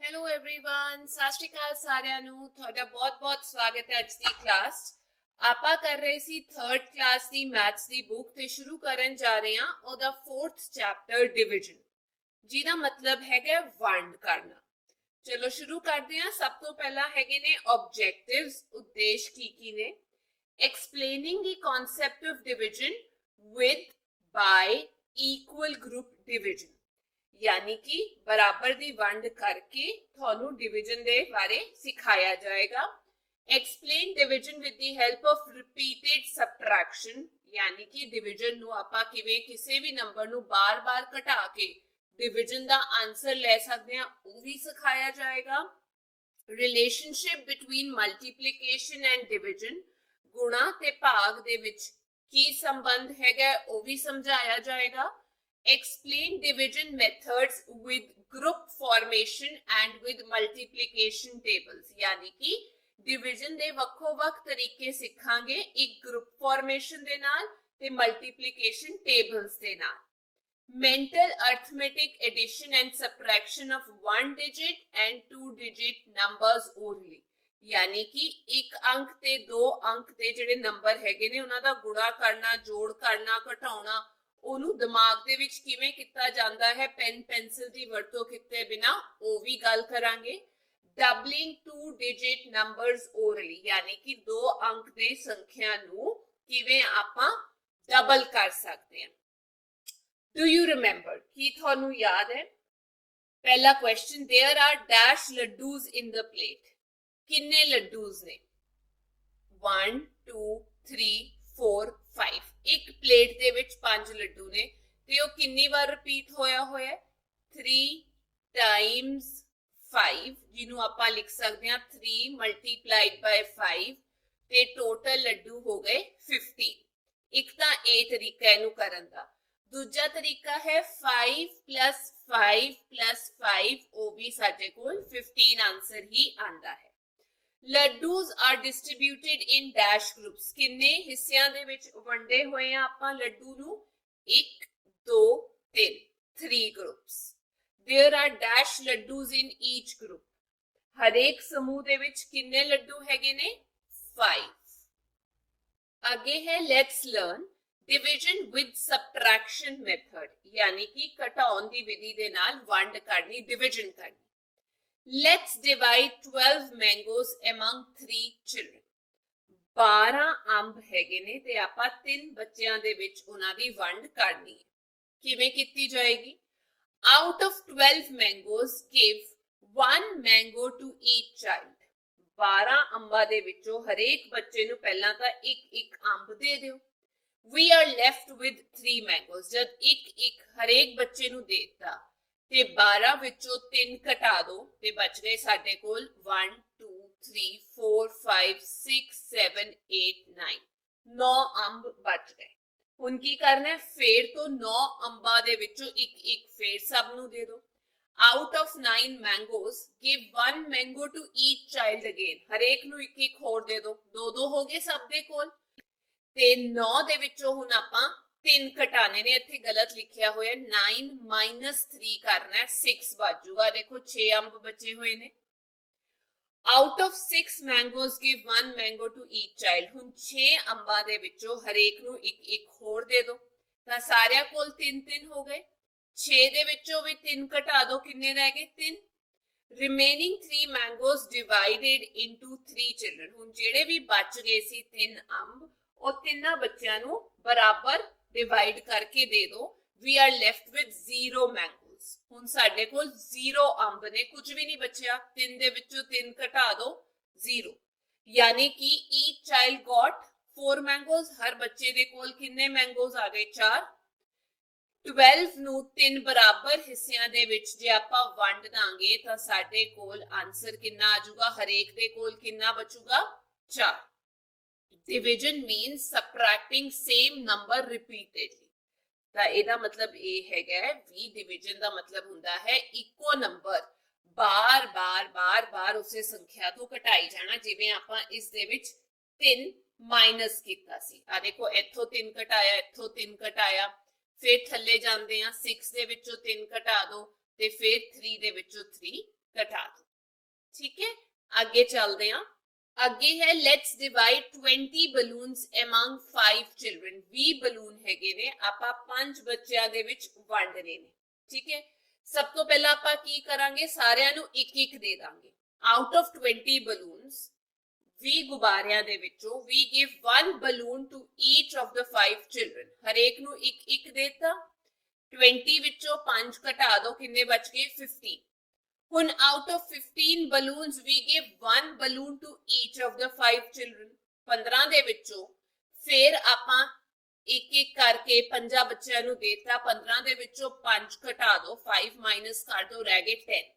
Hello everyone, सत श्री अकाल साਰਿਆਂ ਨੂੰ। ਤੁਹਾਡਾ ਬਹੁਤ-ਬਹੁਤ ਸਵਾਗਤ ਹੈ ਅੱਜ ਦੀ ਕਲਾਸ। ਆਪਾਂ ਕਰ ਰਹੇ ਸੀ 3rd ਕਲਾਸ ਦੀ ਮੈਥਸ ਦੀ ਬੁੱਕ ਤੇ ਸ਼ੁਰੂ ਕਰਨ ਜਾ ਰਹੇ ਹਾਂ ਉਹਦਾ 4th ਚੈਪਟਰ ਡਿਵੀਜ਼ਨ, ਜਿਹਦਾ ਮਤਲਬ ਹੈਗਾ ਵੰਡ ਕਰਨਾ। ਚਲੋ ਸ਼ੁਰੂ ਕਰਦੇ ਹਾਂ। ਸਭ ਤੋਂ ਪਹਿਲਾਂ ਹੈਗੇ ਨੇ ਆਬਜੈਕਟਿਵਸ, ਉਦੇਸ਼ ਕੀ ਨੇ। Explaining the concept of division with ਬਾय equal group division, यानी कि बराबर दी वंड करके थानू डिवीजन दे बारे सिखाया जाएगा। Explain division with the help of repeated subtraction, यानी कि डिवीजन नू आपां किवें किसी भी नंबर नू बार-बार घटा के डिवीजन दा आंसर ले सकते हैं, वो भी सिखाया जाएगा। Relationship between multiplication and division, गुणा ते भाग दे विच की संबंध हैगा वो भी समझाया जाएगा। Explain division methods with group formation and with multiplication tables, यानी कि division दे ਵੱਖੋ-ਵੱਖ तरीके सिखांगे, एक group formation दे नाल ते multiplication tables दे नाल। Mental arithmetic addition and subtraction of 1 digit and 2 digit numbers only, यानी कि एक अंक ते 2 अंक दे जिहड़े नंबर हैगे ने उन्हां दा गुणा करना, जोड़ करना, घटाउणा ਉਹਨੂੰ ਦਿਮਾਗ ਦੇ ਵਿੱਚ ਕਿਵੇਂ ਕੀਤਾ ਜਾਂਦਾ ਹੈ ਪੈਨ ਪੈਨਸਿਲ ਦੀ ਵਰਤੋਂ ਕੀਤੇ ਬਿਨਾ, ਉਹ ਵੀ ਗੱਲ ਕਰਾਂਗੇ। ਡਬਲਿੰਗ 2 ਡਿਜਿਟ ਨੰਬਰਸ ਓਰਲੀ, ਯਾਨੀ ਕਿ 2 ਅੰਕ ਦੇ ਸੰਖਿਆ ਨੂੰ ਕਿਵੇਂ ਆਪਾਂ ਡਬਲ ਕਰ ਸਕਦੇ ਹਾਂ। ਡੂ ਯੂ ਰਿਮੈਂਬਰ, ਕੀ ਤੁਹਾਨੂੰ ਯਾਦ ਹੈ? ਪਹਿਲਾ ਕੁਐਸਚਨ, देयर आर डैश ਲੱਡੂਜ਼ ਇਨ ਦ ਪਲੇਟ। ਕਿੰਨੇ ਲੱਡੂਜ਼ ਨੇ? 1 2 3 4 5। एक प्लेट दे विच 5 ਲੱਡੂ ने ते ਉਹ ਕਿੰਨੀ ਵਾਰ ਰਿਪੀਟ ਹੋਇਆ 3 times 5, ਜਿਹਨੂੰ ਆਪਾਂ ਲਿਖ ਸਕਦੇ ਹਾਂ 3 multiplied by 5 ਤੇ ਟੋਟਲ ਲੱਡੂ ਹੋ ਗਏ 50। ਇੱਕ ਤਾਂ ਇਹ ਤਰੀਕਾ ਇਹਨੂੰ ਕਰਨ ਦਾ। ਦੂਜਾ ਤਰੀਕਾ ਹੈ 5 plus 5 plus 5, ਉਹ ਵੀ ਸਾਡੇ ਕੋਲ 15 ਆਨਸਰ ਹੀ ਆਂਦਾ ਹੈ। ਲੱਡੂਜ਼ ਆਰ ਡਿਸਟ੍ਰੀਬਿਊਟਿਡ ਇਨ ਡੈਸ਼ ਗਰੁੱਪਸ, ਕਿੰਨੇ ਹਿੱਸਿਆਂ ਦੇ ਵਿੱਚ ਵੰਡੇ ਹੋਏ ਆ ਆਪਾਂ ਲੱਡੂ ਨੂੰ? 1 2 3, 3 ਗਰੁੱਪਸ। देयर आर डैश ਲੱਡੂਜ਼ ਇਨ ਈਚ ਗਰੁੱਪ, ਹਰੇਕ ਸਮੂਹ ਦੇ ਵਿੱਚ ਕਿੰਨੇ ਲੱਡੂ ਹੈਗੇ ਨੇ? 5। ਅੱਗੇ ਹੈ let's learn division with subtraction method, यानी कि घटाउण ਦੀ ਵਿਧੀ ਦੇ ਨਾਲ ਵੰਡ ਕਰਨੀ, डिवीजन करनी। Let's divide 12 mangoes among 3 children. 12 ਅੰਬ ਹੈਗੇ ਨੇ ਤੇ ਆਪਾਂ 3 ਬੱਚਿਆਂ ਦੇ ਵਿੱਚ ਉਹਨਾਂ ਦੀ ਵੰਡ ਕਰਨੀ ਹੈ। ਕਿਵੇਂ ਕੀਤੀ ਜਾਏਗੀ? Out of 12 mangoes, give 1 mango to each child. 12 ਅੰਬਾਂ ਦੇ ਵਿੱਚੋਂ ਹਰੇਕ ਬੱਚੇ ਨੂੰ ਪਹਿਲਾਂ ਤਾਂ ਇੱਕ ਅੰਬ ਦੇ ਦਿਓ। We are left with 3 mangoes. ਜਦ ਇੱਕ ਹਰੇਕ ਬੱਚੇ ਨੂੰ ਦੇ ਦਿੱਤਾ ਤੇ 12 ਵਿੱਚੋਂ 3 ਘਟਾ ਦੋ ਤੇ ਬਚ ਗਏ ਸਾਡੇ ਕੋਲ 1 2 3 4 5 6 7 8 9, 9 ਅੰਬ ਬਚ ਗਏ। ਹੁਣ ਕੀ ਕਰਨਾ? ਫੇਰ ਤੋਂ 9 ਅੰਬਾਂ ਦੇ ਵਿੱਚੋਂ ਇੱਕ ਫੇਰ ਸਭ ਨੂੰ ਦੇ ਦੋ। Out of 9 mangoes, give 1 mango to each child again, ਹਰੇਕ ਨੂੰ ਇੱਕ ਹੋਰ ਦੇ ਦੋ। 2 ਹੋ ਗਏ ਸਭ ਦੇ ਕੋਲ। ਤੇ 9 ਦੇ ਵਿੱਚੋਂ ਹੁਣ ਆਪਾਂ 3 ਘਟਾਣੇ ਨੇ, ਇੱਥੇ ਗਲਤ ਲਿਖਿਆ ਹੋਇਆ 9 minus 3 ਕਰਨਾ, 6 ਬਚੂਗਾ। ਦੇਖੋ 6 ਅੰਬ ਬਚੇ ਹੋਏ ਨੇ। Out of 6 mangoes, give 1 mango to each child. ਹੁਣ 6 ਅੰਬਾਂ ਦੇ ਵਿੱਚੋਂ ਹਰੇਕ ਨੂੰ ਇੱਕ ਹੋਰ ਦੇ ਦੋ ਤਾਂ ਸਾਰਿਆਂ ਕੋਲ 3 ਹੋ ਗਏ। 6 ਦੇ ਵਿੱਚੋਂ ਵੀ 3 ਘਟਾ ਦੋ, ਕਿੰਨੇ ਰਹਿ ਗਏ? 3। Remaining 3 mangoes divided into 3 children. ਹੁਣ ਜਿਹੜੇ ਵੀ ਬਚ ਗਏ ਸੀ 3 ਅੰਬ, ਉਹ ਤਿੰਨਾਂ ਬੱਚਿਆਂ ਨੂੰ ਬਰਾਬਰ डिवाइड करके दे दो। We are left with 0 mangoes. हुण साडे कोल 0 अंब ने, कुछ भी नहीं बचिया। 3 दे विचों 3 घटा दो, 0, यानी कि ईच चाइल्ड गॉट 4 मैंगोज। हर बच्चे दे कोल किन्ने मैंगोज आ गए? 4। 12 ਨੂੰ 3 बराबर हिस्सिਆਂ ਦੇ ਵਿੱਚ ਜੇ ਆਪਾਂ ਵੰਡ ਦਾਂਗੇ ਤਾਂ ਸਾਡੇ ਕੋਲ ਆਨਸਰ ਕਿੰਨਾ ਆ ਜਾਊਗਾ? ਹਰੇਕ ਦੇ ਕੋਲ ਕਿੰਨਾ ਬਚੂਗਾ? 4। Division means subtracting same number repeatedly। ਤਾਂ ਇਹਦਾ ਮਤਲਬ ਇਹ ਹੈਗਾ ਵੀ डिवीजन ਦਾ ਮਤਲਬ ਹੁੰਦਾ ਹੈ ਇੱਕੋ ਨੰਬਰ ਬਾਰ-ਬਾਰ ਉਸੇ ਸੰਖਿਆ ਤੋਂ ਘਟਾਈ ਜਾਣਾ। ਜਿਵੇਂ ਆਪਾਂ ਇਸ ਦੇ ਵਿੱਚ 3 ਮਾਈਨਸ ਕੀਤਾ ਸੀ। ਆ ਦੇਖੋ ਇੱਥੋਂ 3 ਘਟਾਇਆ, ਇੱਥੋਂ 3 ਘਟਾਇਆ, ਫਿਰ ਥੱਲੇ ਜਾਂਦੇ ਆ 6 ਦੇ ਵਿੱਚੋਂ 3 ਘਟਾ ਦੋ ਤੇ ਫਿਰ 3 ਦੇ ਵਿੱਚੋਂ 3 घटा दो। ठीक है, आगे चलते हैं। ਅੱਗੇ ਹੈ let's divide 20 balloons among 5 children. 20 balloon ਹੈਗੇ ਨੇ, ਆਪਾਂ 5 ਬੱਚਿਆਂ ਦੇ ਵਿੱਚ ਵੰਡਨੇ ਨੇ। ਠੀਕ ਹੈ, ਸਭ ਤੋਂ ਪਹਿਲਾਂ ਆਪਾਂ ਕੀ ਕਰਾਂਗੇ, ਸਾਰਿਆਂ ਨੂੰ ਇੱਕ ਇੱਕ ਦੇ ਦਾਂਗੇ। ਆਊਟ ਆਫ 20 ਬਲੂਨਸ, 20 ਗੁਬਾਰਿਆਂ ਦੇ ਵਿੱਚੋਂ we give 1 balloon to each of the 5 children। ਹਰੇਕ ਨੂੰ ਇੱਕ ਇੱਕ ਦੇਤਾ। 20 ਵਿੱਚੋਂ 5 ਘਟਾ ਦੋ, ਕਿੰਨੇ ਬਚ ਗਏ, 15। ਹੁਣ out of 15 balloons we give 1 balloon to each of the 5 children। 15 ਦੇ ਵਿੱਚੋਂ ਫਿਰ ਆਪਾਂ ਇੱਕ ਇੱਕ ਕਰਕੇ 5 ਬੱਚਿਆਂ ਨੂੰ ਦੇਤਾ। 15 ਦੇ ਵਿੱਚੋਂ 5 ਘਟਾ ਦੋ, 5 ਮਾਈਨਸ ਕਰ ਦੋ, ਰਹਿ ਗਏ 10।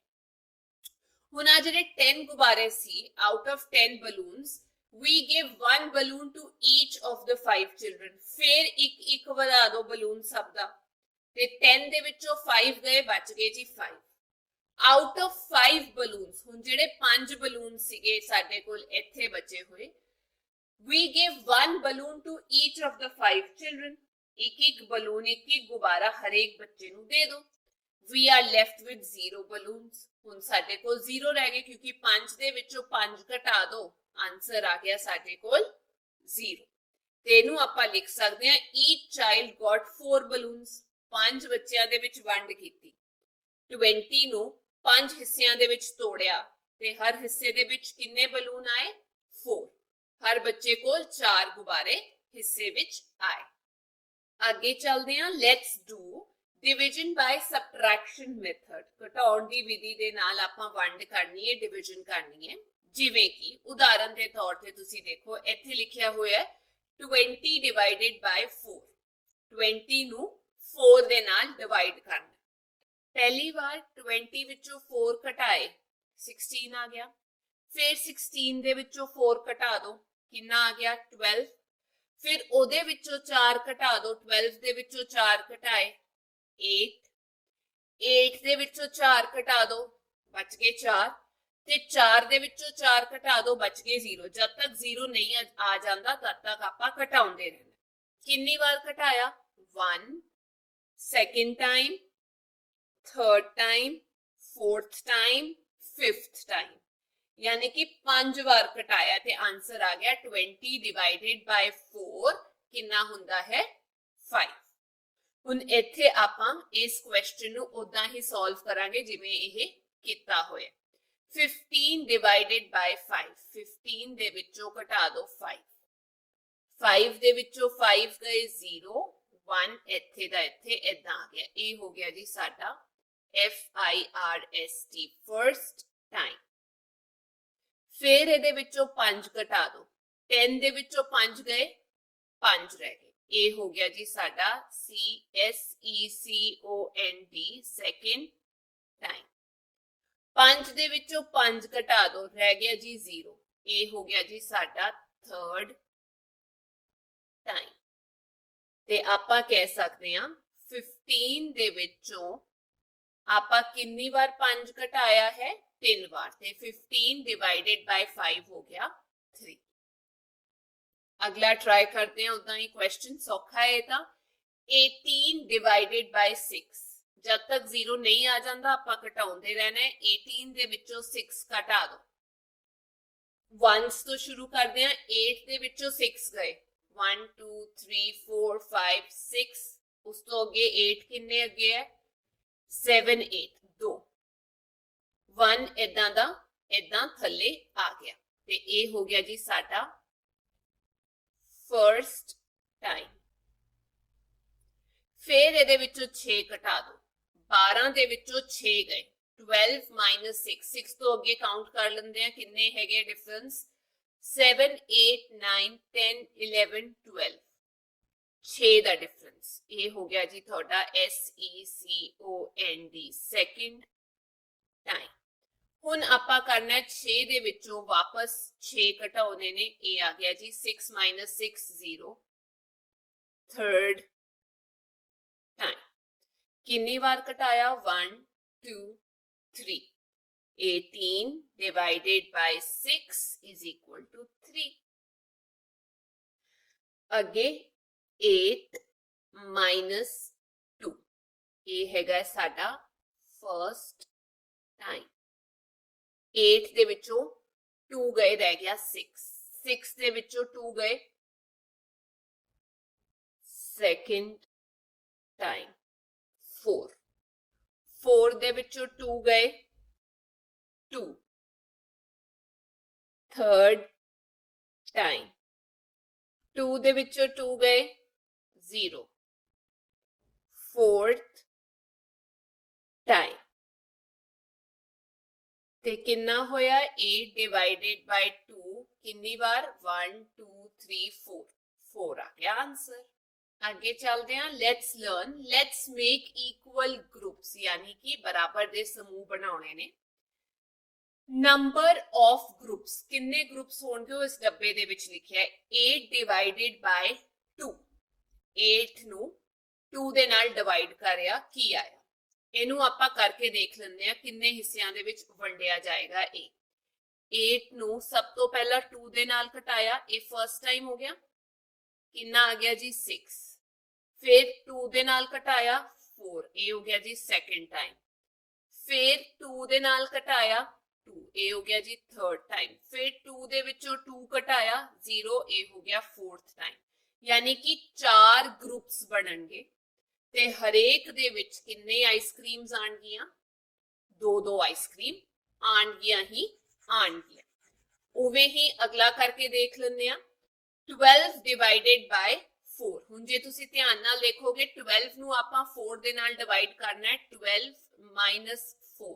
ਹੁਣ ਆ ਜਿਹੜੇ 10 ਗੁਬਾਰੇ ਸੀ, out of 10 balloons we give 1 balloon to each of the 5 children। ਫਿਰ ਇੱਕ ਇੱਕ ਵਧਾ ਦੋ ਬਲੂਨ ਸਭ ਦਾ, ਤੇ 10 ਦੇ ਵਿੱਚੋਂ 5 ਗਏ, ਬਚ ਗਏ ਜੀ 5। ਆਊਟ ਆਫ 5 ਬਲੂਨਸ, ਹੁਣ ਜਿਹੜੇ 5 ਬਲੂਨ ਸੀਗੇ ਸਾਡੇ ਕੋਲ ਇੱਥੇ ਬਚੇ ਹੋਏ, we give 1 balloon to each of the 5 children। ਇੱਕ ਇੱਕ ਬਲੂਨ, ਇੱਕ ਇੱਕ ਗੁਬਾਰਾ ਹਰੇਕ ਬੱਚੇ ਨੂੰ ਦੇ ਦੋ। we are left with 0 balloons। ਹੁਣ ਸਾਡੇ ਕੋਲ 0 ਰਹਿ ਗਏ, ਕਿਉਂਕਿ 5 ਦੇ ਵਿੱਚੋਂ 5 ਘਟਾ ਦੋ, ਆਨਸਰ ਆ ਗਿਆ ਸਾਡੇ ਕੋਲ 0। ਤੇ ਇਹਨੂੰ ਆਪਾਂ ਲਿਖ ਸਕਦੇ ਹਾਂ each child got 4 balloons। 5 ਬੱਚਿਆਂ ਦੇ ਵਿੱਚ ਵੰਡ ਕੀਤੀ, 20 ਨੂੰ 5 ਹਿੱਸਿਆਂ ਦੇ ਵਿੱਚ ਤੋੜਿਆ, ਤੇ ਹਰ ਹਿੱਸੇ ਦੇ ਵਿੱਚ ਕਿੰਨੇ ਬਲੂਨ ਆਏ, 4। ਹਰ ਬੱਚੇ ਕੋਲ 4 ਗੁਬਾਰੇ ਹਿੱਸੇ ਵਿੱਚ ਆਏ। ਅੱਗੇ ਚੱਲਦੇ ਹਾਂ, let's do division by subtraction method. ਘਟਾਉਣ ਦੀ ਵਿਧੀ ਦੇ ਨਾਲ ਆਪਾਂ ਵੰਡ ਕਰਨੀ ਹੈ, ਡਿਵੀਜ਼ਨ ਕਰਨੀ ਹੈ। ਜਿਵੇਂ ਕਿ ਉਦਾਹਰਨ ਦੇ ਤੌਰ ਤੇ ਤੁਸੀਂ ਦੇਖੋ, ਇੱਥੇ ਲਿਖਿਆ ਹੋਇਆ ਹੈ 20 ਡਿਵਾਈਡਡ ਬਾਈ 4। 20 ਨੂੰ 4 ਦੇ ਨਾਲ ਡਿਵਾਈਡ ਕਰਨਾ। ਪਹਿਲੀ ਵਾਰ 20 ਵਿੱਚੋਂ 4 ਘਟਾਏ, 16 ਆ ਗਿਆ। ਫਿਰ 16 ਦੇ ਵਿੱਚੋਂ 4 ਘਟਾ ਦੋ, ਕਿੰਨਾ ਆ ਗਿਆ, 12। ਫਿਰ ਉਹਦੇ ਵਿੱਚੋਂ 4 ਘਟਾ ਦੋ, 12 ਦੇ ਵਿੱਚੋਂ 4 ਘਟਾਏ, 8। 8 ਦੇ ਵਿੱਚੋਂ 4 ਘਟਾ ਦੋ, ਬਚ ਗਏ 4। ਤੇ 4 ਦੇ ਵਿੱਚੋਂ 4 ਘਟਾ ਦੋ, ਬਚ ਗਏ 0। ਜਦ ਤੱਕ 0 ਨਹੀਂ ਆ ਜਾਂਦਾ ਤਦ ਤੱਕ ਆਪਾਂ ਘਟਾਉਂਦੇ ਰਹਿਣਾ। ਕਿੰਨੀ ਵਾਰ ਘਟਾਇਆ, 1, second time, third time, fourth time, fifth time, यानी कि 5 बार घटाया, ते आंसर आ गया 20 डिवाइडेड बाय 4 कितना हुंदा है, 5। हुण इत्थे आपां इस क्वेश्चन नूं उदां ही सॉल्व करांगे जिवें इह कीता होया। 15 डिवाइडेड बाय 5, 15 दे विचों घटा दो 5। 5 दे विचों 5 गए 0, 1 इत्थे दा इत्थे इदां आ गया। ये हो गया जी साडा FIRST, फर्स्ट टाइम। फिर ਇਹਦੇ ਵਿੱਚੋਂ 5 ਘਟਾ ਦੋ, 10 ਦੇ ਵਿੱਚੋਂ 5 ਗਏ, 5 ਰਹਿ ਗਏ। ਇਹ ਹੋ ਗਿਆ ਜੀ ਸਾਡਾ CSECOND, ਸੈਕਿੰਡ ਟਾਈਮ। 5 ਦੇ ਵਿੱਚੋਂ 5 ਘਟਾ ਦੋ, ਰਹਿ ਗਿਆ ਜੀ 0। ਇਹ ਹੋ ਗਿਆ ਜੀ ਸਾਡਾ ਥਰਡ ਟਾਈਮ। ਤੇ ਆਪਾਂ ਕਹਿ ਸਕਦੇ ਹਾਂ 15 ਦੇ ਵਿੱਚੋਂ ਆਪਾਂ ਕਿੰਨੀ ਵਾਰ 5 ਘਟਾਇਆ ਹੈ, 3 बार। ਤੇ 15 डिवाइडेड बाय 5 हो गया 3। अगला ट्राई करते हैं, उदा ही क्वेश्चन सौखा है। तो 18 डिवाइडेड बाय 6, जब तक 0 नहीं आ जाता ਆਪਾਂ ਘਟਾਉਂਦੇ रहना है। 18 ਦੇ ਵਿੱਚੋਂ 6 ਘਟਾ ਦੋ। 1s ਤੋਂ ਸ਼ੁਰੂ ਕਰਦੇ ਹਾਂ। 8 ਦੇ ਵਿੱਚੋਂ 6 ਗਏ, 1 2 3 4 5 6। ਉਸ ਤੋਂ ਅੱਗੇ 8 ਕਿੰਨੇ ਅੱਗੇ ਹੈ, 7 8, 2। 1 ਇਦਾਂ ਦਾ ਇਦਾਂ ਥੱਲੇ ਆ ਗਿਆ। ਤੇ ਇਹ ਹੋ ਗਿਆ ਜੀ ਸਾਡਾ ਫਰਸਟ ਟਾਈਮ। ਫਿਰ ਇਹਦੇ ਵਿੱਚੋਂ 6 ਘਟਾ ਦੋ। 12 ਦੇ ਵਿੱਚੋਂ 6 ਗਏ, 12 ਮਾਈਨਸ 6। 6 ਤੋਂ ਅੱਗੇ ਕਾਊਂਟ ਕਰ ਲੈਂਦੇ ਆ ਕਿੰਨੇ ਹੈਗੇ ਡਿਫਰੈਂਸ, 7 8 9 10 11 12। 6 ਦਾ ਡਿਫਰੈਂਸ। ਇਹ ਹੋ ਗਿਆ ਜੀ ਤੁਹਾਡਾ SECOND, ਸੈਕਿੰਡ ਟਾਈਮ। ਹੁਣ ਆਪਾਂ ਕਰਨਾ 6 ਦੇ ਵਿੱਚੋਂ ਵਾਪਸ 6 ਘਟਾਉਣੇ ਨੇ। ਇਹ ਆ ਗਿਆ ਜੀ 6 ਮਾਈਨਸ 6 0, ਥਰਡ ਟਾਈਮ। ਕਿੰਨੀ ਵਾਰ ਘਟਾਇਆ, 1 2 3। 18 divided by 6 is equal to 3। ਅੱਗੇ 8 minus 2, ਇਹ ਹੈਗਾ ਸਾਡਾ ਫਰਸਟ ਟਾਈਮ। 8 ਦੇ ਵਿੱਚੋਂ 2 ਗਏ, ਰਹਿ ਗਿਆ 6। 6 ਦੇ ਵਿੱਚੋਂ 2 ਗਏ ਸੈਕਿੰਡ ਟਾਈਮ 4। 4 ਦੇ ਵਿੱਚੋਂ 2 ਗਏ 2 ਥਰਡ ਟਾਈਮ। 2 ਦੇ ਵਿੱਚੋਂ 2 ਗਏ 0 fourth time। ਤੇ ਕਿੰਨਾ ਹੋਇਆ 8 divided by 2 ਕਿੰਨੀ ਵਾਰ 1 2 3 4 4 ਆ ਗਿਆ ਆंसर। आगे चलते हैं, let's learn. Let's make equal groups, यानी कि बराबर दे समूह बनाने ने। नंबर ऑफ ग्रुप्स, किन्ने ग्रुप्स होंगे इस डब्बे दे विच लिखिया है 8 डिवाइडेड बाय 2। 8 ਨੂੰ 2 ਦੇ ਨਾਲ ਡਿਵਾਈਡ ਕਰਿਆ, ਕੀ ਆਇਆ? ਇਹਨੂੰ ਆਪਾਂ ਕਰਕੇ ਦੇਖ ਲੈਂਦੇ ਆ ਕਿੰਨੇ ਹਿੱਸਿਆਂ ਦੇ ਵਿੱਚ ਵੰਡਿਆ ਜਾਏਗਾ ਇਹ। 8 ਨੂੰ ਸਭ ਤੋਂ ਪਹਿਲਾਂ 2 ਦੇ ਨਾਲ ਘਟਾਇਆ, ਇਹ ਫਰਸਟ ਟਾਈਮ ਹੋ ਗਿਆ, ਕਿੰਨਾ ਆ ਗਿਆ ਜੀ 6। फिर 2 ਦੇ ਨਾਲ ਘਟਾਇਆ 4, ਇਹ ਹੋ ਗਿਆ ਜੀ ਸੈਕੰਡ ਟਾਈਮ। ਫਿਰ 2 ਦੇ ਨਾਲ ਘਟਾਇਆ 2, ਇਹ ਹੋ ਗਿਆ ਜੀ ਥਰਡ ਟਾਈਮ। ਫਿਰ 2 ਦੇ ਵਿੱਚੋਂ 2 ਘਟਾਇਆ 0, ਇਹ ਹੋ ਗਿਆ ਫੋਰਥ ਟਾਈਮ। यानी कि 4 ग्रुप्स बनणगे ते हरेक दे विच किन्ने आइसक्रीम्स आणगियां 2-2 आइसक्रीम आणगियां ही आणगियां। उवें ही अगला करके देख लैंदे आ 12 डिवाइडेड बाय 4। हुण जे तुसीं ध्यान नाल देखोगे 12 ਨੂੰ ਆਪਾਂ 4 ਦੇ ਨਾਲ ਡਿਵਾਈਡ ਕਰਨਾ ਹੈ, 12 - 4।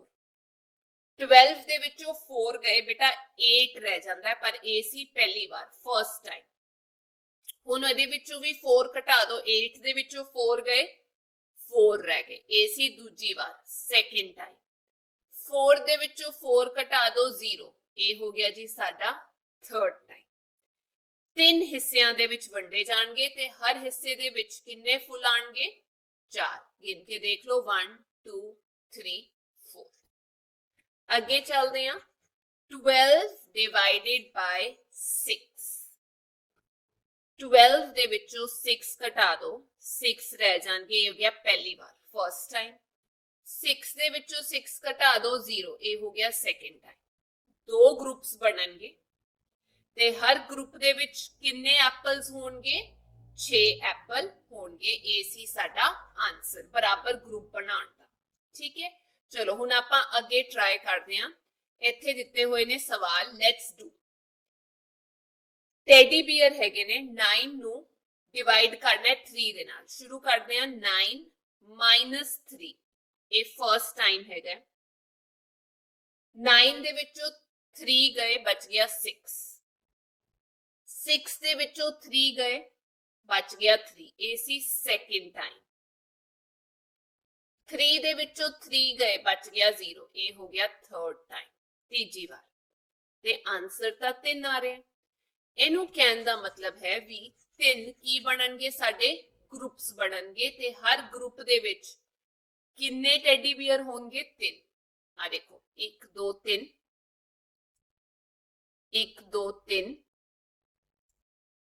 12 ਦੇ ਵਿੱਚੋਂ 4 ਗਏ बेटा 8 ਰਹਿ ਜਾਂਦਾ ਹੈ, ਪਰ ਇਹ ਸੀ ਪਹਿਲੀ ਵਾਰ ਫਰਸਟ ਟਾਈਮ। ਹੁਣ ਇਹਦੇ ਵਿੱਚੋਂ ਵੀ 4 ਘਟਾ ਦੋ, 8 ਦੇ ਵਿੱਚੋਂ 4 ਗਏ 4 ਰਹਿ ਗਏ, ਇਹ ਸੀ ਦੂਜੀ ਵਾਰ ਸੈਕਿੰਡ ਟਾਈਮ। 4 ਦੇ ਵਿੱਚੋਂ 4 ਘਟਾ ਦੋ 0, ਇਹ ਹੋ ਗਿਆ ਜੀ ਸਾਡਾ ਥਰਡ ਟਾਈਮ। 3 ਹਿੱਸਿਆਂ ਦੇ ਵਿੱਚ ਵੰਡੇ ਜਾਣਗੇ ਤੇ ਹਰ ਹਿੱਸੇ ਦੇ ਵਿੱਚ ਕਿੰਨੇ ਫੁੱਲ ਆਣਗੇ 4। ਗਿਣ ਕੇ ਦੇਖ ਲਓ 1 2 3 4। ਅੱਗੇ ਚੱਲਦੇ ਹਾਂ 12 ਡਿਵਾਈਡਡ ਬਾय 6। 12 ਦੇ ਵਿੱਚੋਂ 6 ਘਟਾ ਦੋ 6 ਰਹਿ ਜਾਣਗੇ, ਇਹ ਹੋ ਗਿਆ ਪਹਿਲੀ ਵਾਰ ਫਰਸਟ ਟਾਈਮ। 6 ਦੇ ਵਿੱਚੋਂ 6 ਘਟਾ ਦੋ 0, ਇਹ ਹੋ ਗਿਆ ਸੈਕਿੰਡ ਟਾਈਮ। 2 ਗਰੁੱਪਸ ਬਣਨਗੇ ਤੇ ਹਰ ਗਰੁੱਪ ਦੇ ਵਿੱਚ ਕਿੰਨੇ ਐਪਲਸ ਹੋਣਗੇ 6 ਐਪਲ ਹੋਣਗੇ, ਇਹ ਸੀ ਸਾਡਾ ਆਨਸਰ ਬਰਾਬਰ ਗਰੁੱਪ ਬਣਾਉਣ ਦਾ। ਠੀਕ ਹੈ, ਚਲੋ ਹੁਣ ਆਪਾਂ ਅੱਗੇ ਟਰਾਈ ਕਰਦੇ ਹਾਂ। ਇੱਥੇ ਦਿੱਤੇ ਹੋਏ ਨੇ ਸਵਾਲ, ਲੈਟਸ ਡੂ। ਟੈਡੀ ਬੀਅਰ ਹੈਗੇ ਨੇ 9 ਨੂੰ ਡਿਵਾਈਡ ਕਰਨਾ ਹੈ 3 ਦੇ ਨਾਲ। ਸ਼ੁਰੂ ਕਰਦੇ ਹਾਂ 9 - 3, ਇਹ ਫਰਸਟ ਟਾਈਮ ਹੈਗਾ। 9 ਦੇ ਵਿੱਚੋਂ 3 ਗਏ, ਬਚ ਗਿਆ 6। 6 ਦੇ ਵਿੱਚੋਂ 3 ਗਏ, ਬਚ ਗਿਆ 3, ਇਹ ਸੀ ਸੈਕਿੰਡ ਟਾਈਮ। 3 ਦੇ ਵਿੱਚੋਂ 3 ਗਏ, ਬਚ ਗਿਆ 0, ਇਹ ਹੋ ਗਿਆ ਥਰਡ ਟਾਈਮ, ਤੀਜੀ ਵਾਰ। ਤੇ ਆਨਸਰ ਤਾਂ 3 ਆ ਰਿਹਾ। ਇਹਨੂੰ ਕਹਿਣ ਦਾ ਮਤਲਬ ਹੈ ਵੀ 3 ਕੀ ਬਣਨਗੇ ਸਾਡੇ ਗਰੁੱਪਸ ਬਣਨਗੇ ਤੇ ਹਰ ਗਰੁੱਪ ਦੇ ਵਿੱਚ ਕਿੰਨੇ ਟੈਡੀ ਬੀਅਰ ਹੋਣਗੇ 3। ਆ ਦੇਖੋ 1 2 3 1 2 3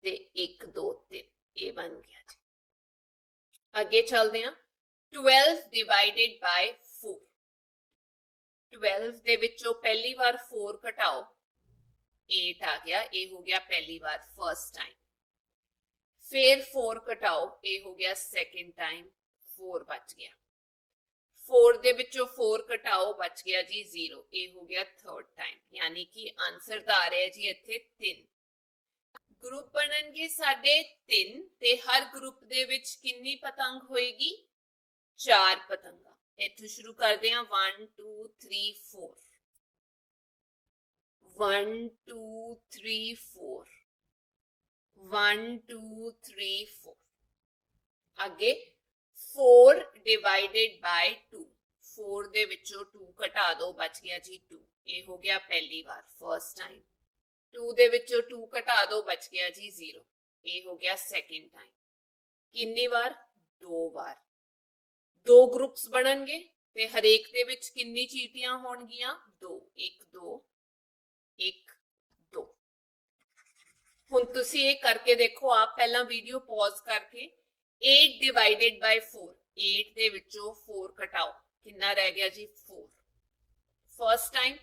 ਤੇ 1 2 3, ਇਹ ਬਣ ਗਿਆ ਜੀ। ਅੱਗੇ ਚੱਲਦੇ ਹਾਂ 12 ਡਿਵਾਈਡਡ ਬਾय 4। 12 ਦੇ ਵਿੱਚੋਂ ਪਹਿਲੀ ਵਾਰ 4 ਘਟਾਓ 8 ਆ ਗਿਆ, ਇਹ ਹੋ ਗਿਆ ਪਹਿਲੀ ਵਾਰ ਫਰਸਟ ਟਾਈਮ। फिर 4 ਘਟਾਓ, ਇਹ ਹੋ ਗਿਆ ਸੈਕਿੰਡ ਟਾਈਮ, 4 ਬਚ ਗਿਆ। 4 ਦੇ ਵਿੱਚੋਂ 4 ਘਟਾਓ, ਬਚ ਗਿਆ ਜੀ 0, ਇਹ ਹੋ ਗਿਆ ਥਰਡ ਟਾਈਮ। ਯਾਨੀ ਕਿ ਆਨਸਰ ਤਾਂ ਆ ਰਿਹਾ ਜੀ ਇੱਥੇ 3। ਗਰੁੱਪ ਬਣਨਗੇ ਸਾਡੇ 3 ਤੇ ਹਰ ਗਰੁੱਪ ਦੇ ਵਿੱਚ ਕਿੰਨੀ ਪਤੰਗ ਹੋਏਗੀ 4 ਪਤੰਗਾਂ। ਇੱਥੋਂ ਸ਼ੁਰੂ ਕਰਦੇ ਹਾਂ 1 2 3 4 1 2 3 4 1 2 3 4। ਅੱਗੇ 4 डिवाइडेड बाय 2। 4 ਦੇ ਵਿੱਚੋਂ 2 ਘਟਾ ਦੋ, ਬਚ ਗਿਆ ਜੀ 2, ਇਹ ਹੋ ਗਿਆ ਪਹਿਲੀ ਵਾਰ ਫਰਸਟ ਟਾਈਮ। 2 ਦੇ ਵਿੱਚੋਂ 2 ਘਟਾ ਦੋ, ਬਚ ਗਿਆ ਜੀ 0, ਇਹ ਹੋ ਗਿਆ ਸੈਕਿੰਡ ਟਾਈਮ। ਕਿੰਨੀ ਵਾਰ 2 ਵਾਰ। 2 ਗਰੁੱਪਸ ਬਣਨਗੇ ਤੇ ਹਰੇਕ ਦੇ ਵਿੱਚ ਕਿੰਨੀ ਚੀਟੀਆਂ ਹੋਣਗੀਆਂ 2, 1 2 1 2। ਹੁਣ ਤੁਸੀਂ ਇਹ ਕਰਕੇ ਦੇਖੋ ਆਪ, ਪਹਿਲਾਂ ਵੀਡੀਓ ਪੌਜ਼ ਕਰਕੇ। 8 डिवाइडेड बाय 4। 8 ਦੇ ਵਿੱਚੋਂ 4 ਘਟਾਓ, ਕਿੰਨਾ ਰਹਿ ਗਿਆ ਜੀ 4 ਫਰਸਟ ਟਾਈਮ।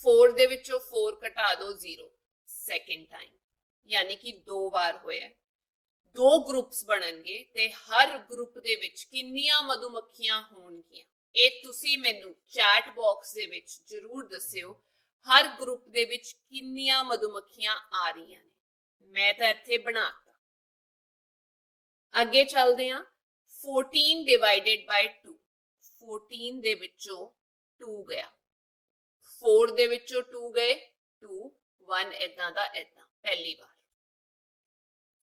4 ਦੇ ਵਿੱਚੋਂ 4 ਘਟਾ ਦਿਓ 0 ਸੈਕਿੰਡ ਟਾਈਮ, ਯਾਨੀ ਕਿ 2 ਵਾਰ ਹੋਇਆ। 2 ਗਰੁੱਪਸ ਬਣਨਗੇ ਤੇ ਹਰ ਗਰੁੱਪ ਦੇ ਵਿੱਚ ਕਿੰਨੀਆਂ ਮਧੂਮੱਖੀਆਂ ਹੋਣਗੀਆਂ, ਇਹ ਤੁਸੀਂ ਮੈਨੂੰ ਚੈਟ ਬਾਕਸ ਦੇ ਵਿੱਚ ਜ਼ਰੂਰ ਦੱਸਿਓ। ਹਰ ਗਰੁੱਪ ਦੇ ਵਿੱਚ ਕਿੰਨੀਆਂ ਮਧੂਮੱਖੀਆਂ ਆ ਰਹੀਆਂ ਨੇ। ਮੈਂ ਤਾਂ ਇੱਥੇ ਬਣਾਤਾ। ਅੱਗੇ ਚੱਲਦੇ ਹਾਂ। 14 ਡਿਵਾਈਡਡ ਬਾਈ 2, 14 ਦੇ ਵਿੱਚੋਂ 2 ਗਿਆ, 4 ਦੇ ਵਿੱਚੋਂ 2 ਗਏ 2, 1 ਇਦਾਂ ਦਾ ਇਦਾਂ ਪਹਿਲੀ ਵਾਰ।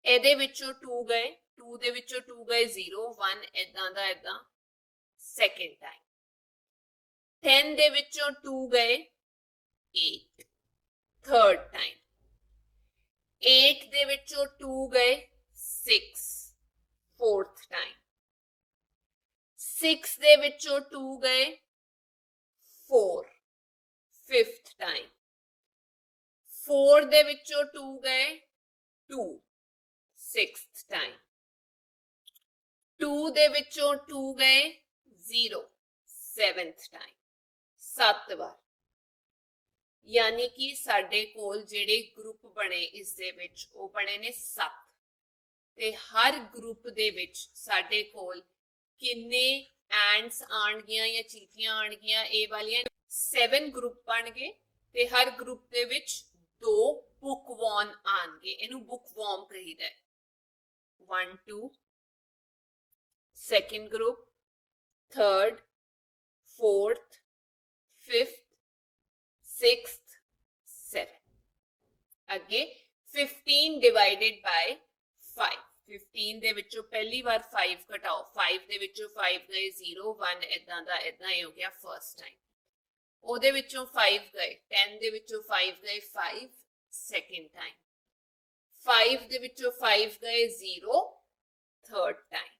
ਇਹਦੇ ਵਿੱਚੋਂ 2 ਗਏ, 2 ਦੇ ਵਿੱਚੋਂ 2 ਗਏ 0, 1 ਇਦਾਂ ਦਾ ਇਦਾਂ ਸੈਕਿੰਡ ਟਾਈਮ। 10 ਦੇ ਵਿੱਚੋਂ 2 ਗਏ 8, ਥਰਡ ਟਾਈਮ। 8 ਦੇ ਵਿੱਚੋਂ 2 ਗਏ 6, ਫੋਰਥ ਟਾਈਮ। 6 ਦੇ ਵਿੱਚੋਂ 2 ਗਏ 4, ਫਿਫਥ ਟਾਈਮ। 4 ਦੇ ਵਿੱਚੋਂ 2 ਗਏ 2, ਸਿਕਸਥ ਟਾਈਮ। 2 ਦੇ ਵਿੱਚੋਂ 2 ਗਏ 0, ਸੈਵਨਥ ਟਾਈਮ। 7 ਵਾਰ। ਯਾਨੀ ਕਿ ਸਾਡੇ ਕੋਲ ਜਿਹੜੇ ਗਰੁੱਪ ਬਣੇ ਇਸ ਦੇ ਵਿੱਚ ਉਹ ਬਣੇ ਨੇ 7, ਤੇ ਹਰ ਗਰੁੱਪ ਦੇ ਵਿੱਚ ਸਾਡੇ ਕੋਲ ਕਿੰਨੇ ਐਂਡਸ ਆਣਗੀਆਂ ਜਾਂ ਚੀਟੀਆਂ ਆਣਗੀਆਂ, ਇਹ ਵਾਲੀਆਂ 7 ਗਰੁੱਪ ਬਣ ਗਏ ਤੇ ਹਰ ਗਰੁੱਪ ਦੇ ਵਿੱਚ 2 ਬੁੱਕਵॉर्म ਆਣਗੇ। ਇਹਨੂੰ ਬੁੱਕਵॉर्म ਕਹੀਦਾ ਹੈ। 1 2 second group, third, fourth, fifth, sixth, 7। ਅੱਗੇ 15 ਡਿਵਾਈਡਡ ਬਾਈ 5, 15 ਦੇ ਵਿੱਚੋਂ ਪਹਿਲੀ ਵਾਰ 5 ਘਟਾਓ, 5 ਦੇ ਵਿੱਚੋਂ 5 ਗਏ 0, 1 ਇਦਾਂ ਦਾ ਇਦਾਂ ਹੀ ਹੋ ਗਿਆ ਫਰਸਟ ਟਾਈਮ। ਉਹਦੇ ਵਿੱਚੋਂ 5 ਗਏ, 10 ਦੇ ਵਿੱਚੋਂ 5 ਗਏ 5, ਸੈਕਿੰਡ ਟਾਈਮ। 5 ਦੇ ਵਿੱਚੋਂ 5 ਗਏ 0, ਥਰਡ ਟਾਈਮ।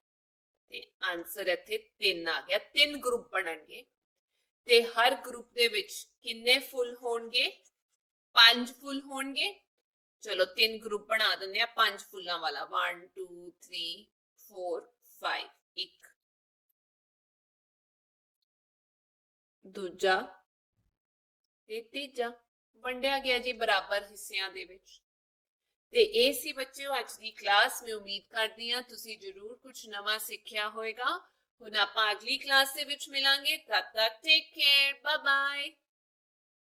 ਤੇ ਆਨਸਰ ਇੱਥੇ 3 ਆ ਗਿਆ। 3 ਗਰੁੱਪ ਬਣਨਗੇ ਤੇ ਹਰ ਗਰੁੱਪ ਦੇ ਵਿੱਚ ਕਿੰਨੇ ਫੁੱਲ ਹੋਣਗੇ? 5 ਫੁੱਲ ਹੋਣਗੇ। ਚਲੋ 3 ਗਰੁੱਪ ਬਣਾ ਦਿੰਦੇ ਆ 5 ਫੁੱਲਾਂ ਵਾਲਾ। 1 2 3 4 5, ਇੱਕ ਦੂਜਾ ਤੇ ਤੀਜਾ ਵੰਡਿਆ ਗਿਆ ਜੀ ਬਰਾਬਰ ਹਿੱਸਿਆਂ ਦੇ ਵਿੱਚ। ਤੇ ਇਹ ਸੀ ਬੱਚਿਓ ਅੱਜ ਦੀ ਕਲਾਸ। ਮੈਂ ਉਮੀਦ ਕਰਦੀ ਹਾਂ ਤੁਸੀਂ ਜ਼ਰੂਰ ਕੁਝ ਨਵਾਂ ਸਿੱਖਿਆ ਹੋਵੇਗਾ। ਹੁਣ ਆਪਾਂ ਅਗਲੀ ਕਲਾਸ ਦੇ ਵਿੱਚ ਮਿਲਾਂਗੇ। ਤਦ ਤੱਕ ਟੇਕ ਕੇਅਰ, ਬਾਏ ਬਾਏ।